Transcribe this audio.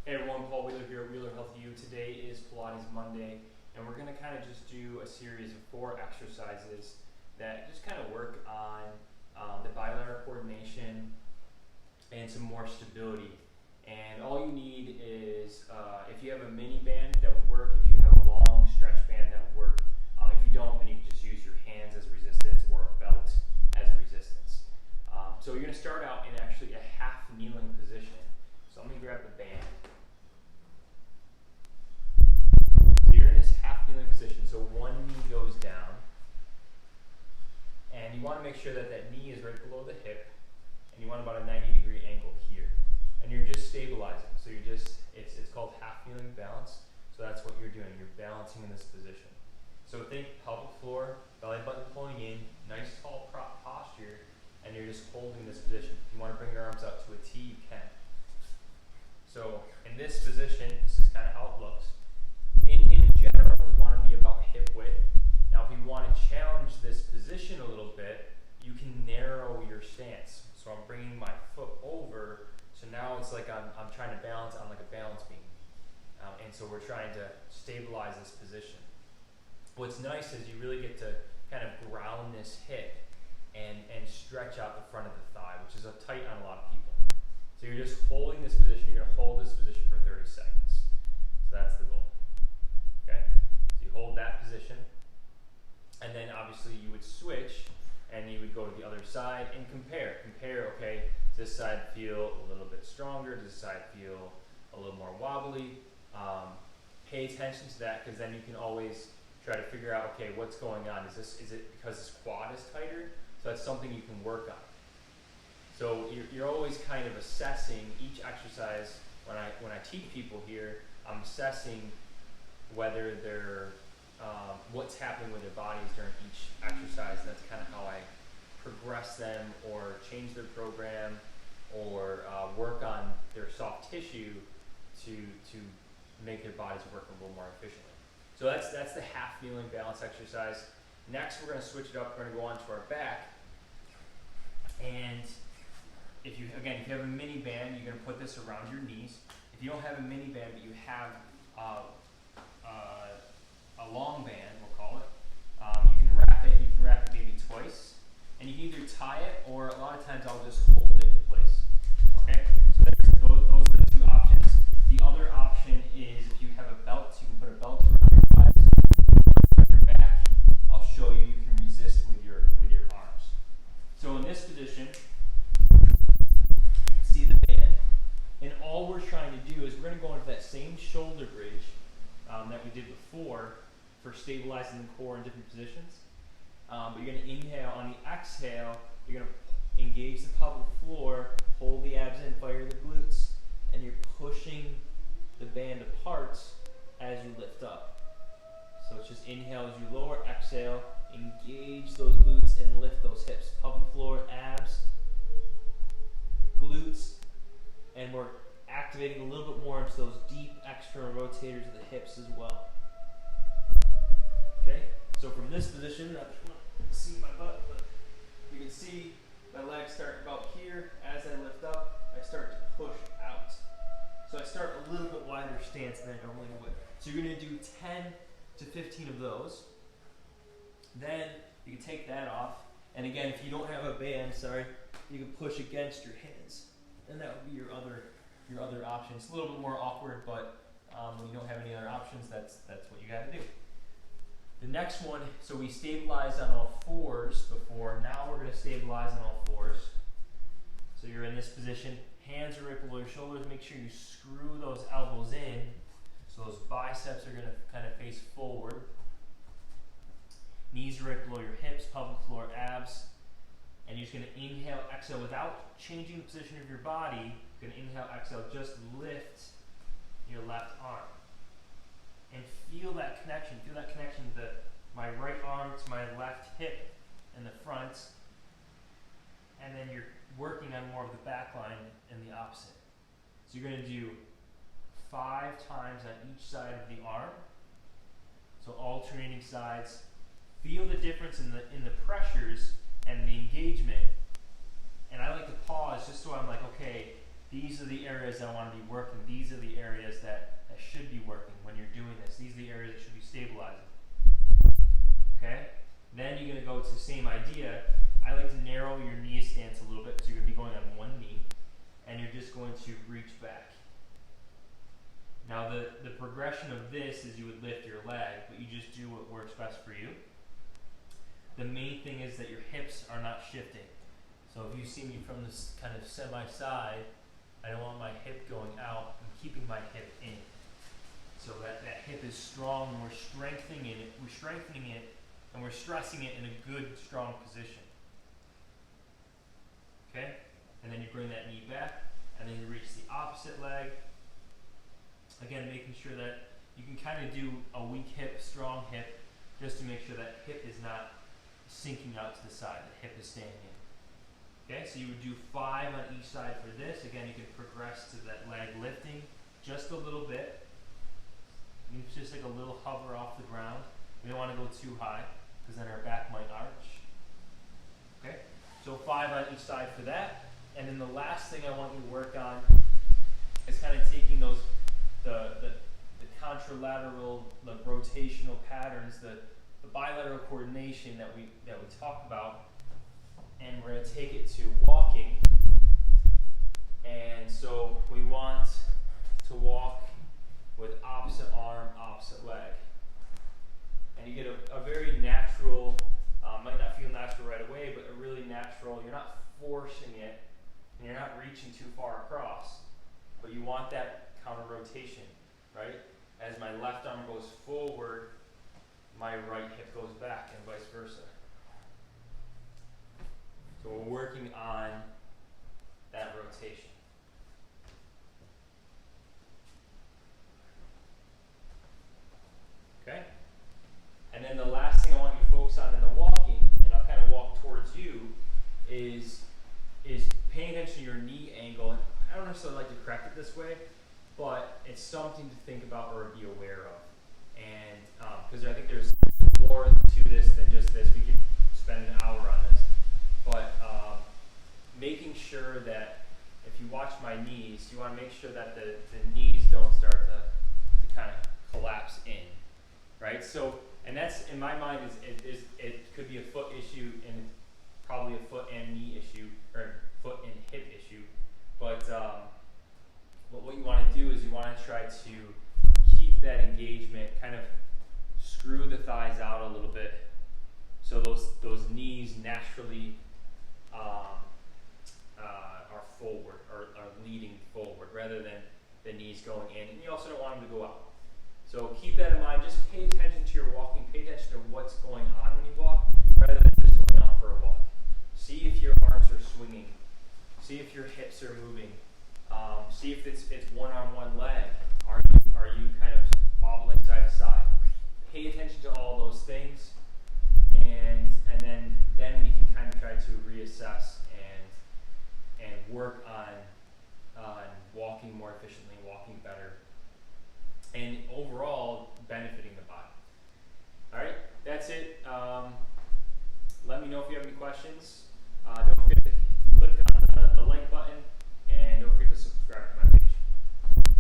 Hey everyone, Paul Wheeler here at Wheeler Health U. Today is Pilates Monday, and we're going to kind of just do a series of 4 exercises that just kind of work on the bilateral coordination and some more stability. And all you need is, if you have a mini band, that would work. If you have a long stretch band, that would work. If you don't, then you can just use your hands as resistance or a belt as resistance. So you're going to start out in actually a half kneeling position. So let me grab the band. So you're in this half kneeling position, so one knee goes down, and you want to make sure that that knee is right below the hip, and you want about a 90-degree angle here, and you're just stabilizing. So you're just, it's called half kneeling balance. So that's what you're doing. You're balancing in this position. So think pelvic floor, belly button pulling in, nice tall prop posture, and you're just holding this position. If you want to bring your arms out to a T, you can. So in this position, this is kind of how it looks. In general, we want to be about hip width. Now, if you want to challenge this position a little bit, you can narrow your stance. So I'm bringing my foot over, so now it's like I'm trying to balance on like a balance beam. And so we're trying to stabilize this position. What's nice is you really get to kind of ground this hip and stretch out the front of the thigh, which is tight on a lot of people. So you're just holding this position. You're going to hold this position for 30 seconds. So that's the goal. Okay? So you hold that position, and then obviously you would switch, and you would go to the other side and compare. Compare, okay, does this side feel a little bit stronger? Does this side feel a little more wobbly? Pay attention to that, because then you can always try to figure out, okay, what's going on? Is it because this quad is tighter? So that's something you can work on. So you're always kind of assessing each exercise. When I teach people here, I'm assessing whether they're what's happening with their bodies during each exercise. And that's kind of how I progress them, or change their program, or work on their soft tissue to make their bodies work a little more efficiently. So that's the half kneeling balance exercise. Next, we're going to switch it up. We're going to go on to our back. And if you have a mini band, you're going to put this around your knees. If you don't have a mini band, but you have a long band, we'll call it, you can wrap it. You can wrap it maybe twice, and you can either tie it, or a lot of times I'll just hold it in place. Okay, so those are the 2 options. The other option is, if you have a belt, you can put a belt around your thighs, on your back. I'll show you. You can resist with your arms. So in this position, you can see the band, and all we're trying to do is we're going to go into that same shoulder bridge that we did before for stabilizing the core in different positions. But you're going to inhale. On the exhale, you're going to engage the pelvic floor, hold the abs in, fire the glutes, and you're pushing the band apart as you lift up. So it's just inhale as you lower, exhale, engage those glutes and lift those hips. Pelvic floor, abs, glutes, and we're activating a little bit more into those deep external rotators of the hips as well. Okay, so from this position, I just want to see my butt, but you can see my legs start about here. As I lift up, I start to push out. So I start a little bit wider stance than I normally would. So you're going to do 10 to 15 of those. Then you can take that off. And again, if you don't have a band, you can push against your hands. And that would be your other option. It's a little bit more awkward, but when you don't have any other options, that's what you got to do. The next one, so we stabilized on all 4s before. Now we're going to stabilize on all 4s. So you're in this position. Hands are right below your shoulders. Make sure you screw those elbows in, so those biceps are going to kind of face forward. Knees are right below your hips, pelvic floor, abs. And you're just going to inhale, exhale without changing the position of your body. You're going to inhale, exhale, just lift your left arm. And feel that connection. Feel that connection to my right arm to my left hip in the front. And then you're working on more of the back line and the opposite. So you're going to do 5 times on each side of the arm. So alternating sides. Feel the difference in the pressures and the engagement. And I like to pause just so I'm like, okay, These are the areas I want to be working. These are the areas that should be working when you're doing this. These are the areas that should be stabilizing. Okay? Then you're going to go to the same idea. I like to narrow your knee stance a little bit, so you're going to be going on one knee, and you're just going to reach back. Now the progression of this is you would lift your leg, but you just do what works best for you. The main thing is that your hips are not shifting. So if you see me from this kind of semi-side, I don't want my hip going out. I'm keeping my hip in. So that hip is strong, and we're strengthening it. We're strengthening it, and we're stressing it in a good, strong position. Okay? And then you bring that knee back, and then you reach the opposite leg. Again, making sure that you can kind of do a weak hip, strong hip, just to make sure that hip is not sinking out to the side. The hip is staying in. Okay, so you would do 5 on each side for this. Again, you can progress to that leg lifting just a little bit. It's just like a little hover off the ground. We don't want to go too high because then our back might arch. Okay, so 5 on each side for that. And then the last thing I want you to work on is kind of taking those the contralateral, the rotational patterns, the bilateral coordination that we talked about, and we're going to take it to walking. And so we want to walk with opposite arm, opposite leg. And you get a very natural, might not feel natural right away, but a really natural, you're not forcing it, and you're not reaching too far across, but you want that counter rotation, right? As my left arm goes forward, my right hip goes back, and vice versa. So we're working on that rotation. Okay? And then the last thing I want you to focus on in the walking, and I'll kind of walk towards you, is paying attention to your knee angle. And I don't necessarily like to correct it this way, but it's something to think about or be aware of. And because I think there's more to this than just this. We could spend an hour on this. But making sure that if you watch my knees, you want to make sure that the knees don't start to kind of collapse in, right? So, and that's, in my mind, it could be a foot issue and probably a foot and knee issue, or foot and hip issue. But what you want to do is you want to try to keep that engagement, kind of screw the thighs out a little bit, so those knees naturally are forward, or are leading forward, rather than the knees going in. And you also don't want them to go out. So keep that in mind. Just pay attention to your walking. Pay attention to what's going on when you walk, rather than just going out for a walk. See if your arms are swinging. See if your hips are moving. See if it's one arm, one leg. Are you kind of wobbling side to side? Pay attention to all those things, and then we can kind of try to reassess and work on walking more efficiently, walking better, and overall benefiting the body. All right, that's it. Let me know if you have any questions.